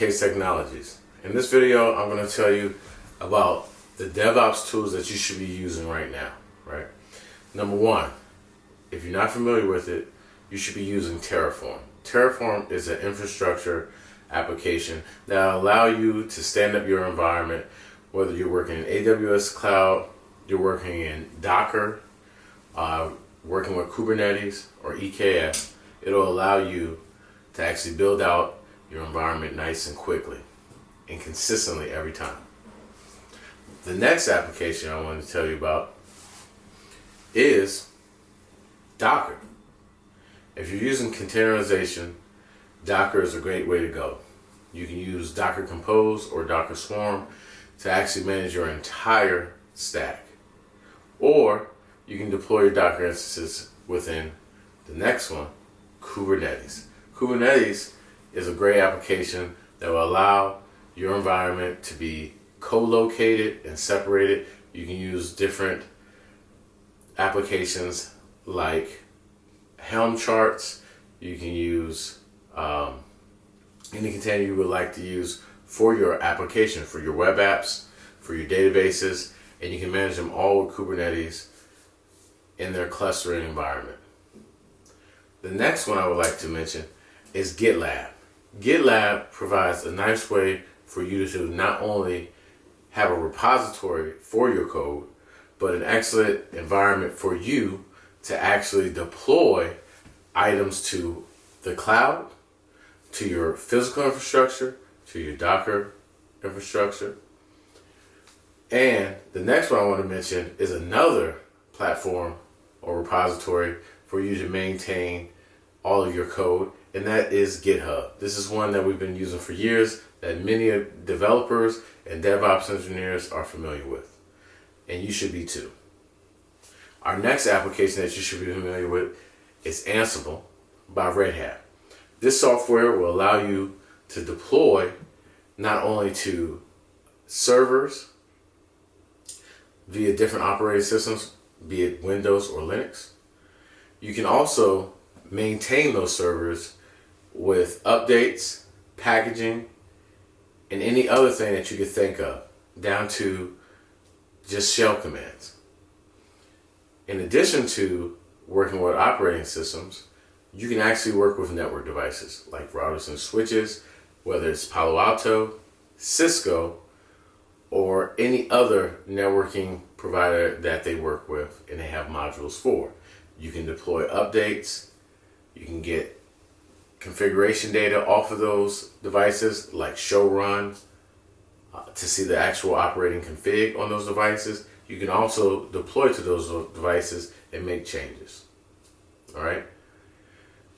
Case Technologies. In this video, I'm going to tell you about the DevOps tools that you should be using right now, right? Number one, if you're not familiar with it, you should be using Terraform. Terraform is an infrastructure application that will allow you to stand up your environment, whether you're working in AWS Cloud, you're working in Docker, working with Kubernetes or EKS. It'll allow you to actually build out your environment nice and quickly and consistently every time. The next application I want to tell you about is Docker. If you're using containerization, Docker is a great way to go. You can use Docker Compose or Docker Swarm to actually manage your entire stack. Or you can deploy your Docker instances within the next one, Kubernetes. Kubernetes is a great application that will allow your environment to be co-located and separated. You can use different applications like Helm charts. You can use any container you would like to use for your application, for your web apps, for your databases, and you can manage them all with Kubernetes in their clustering environment. The next one I would like to mention is GitLab. GitLab provides a nice way for you to not only have a repository for your code, but an excellent environment for you to actually deploy items to the cloud, to your physical infrastructure, to your Docker infrastructure. And the next one I want to mention is another platform or repository for you to maintain all of your code, and that is GitHub. This is one that we've been using for years, that many developers and DevOps engineers are familiar with, and you should be too. Our next application that you should be familiar with is Ansible by Red Hat. This software will allow you to deploy not only to servers via different operating systems, be it Windows or Linux. You can also maintain those servers with updates, packaging, and any other thing that you could think of, down to just shell commands. In addition to working with operating systems, you can actually work with network devices like routers and switches, whether it's Palo Alto, Cisco, or any other networking provider that they work with and they have modules for. You can deploy updates, you can get configuration data off of those devices like showrun to see the actual operating config on those devices. You can also deploy to those devices and make changes. All right.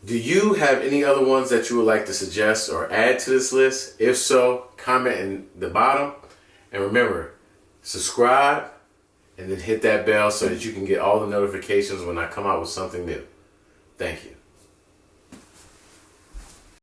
Do you have any other ones that you would like to suggest or add to this list? If so, comment in the bottom. And remember, subscribe and then hit that bell so that you can get all the notifications when I come out with something new. Thank you.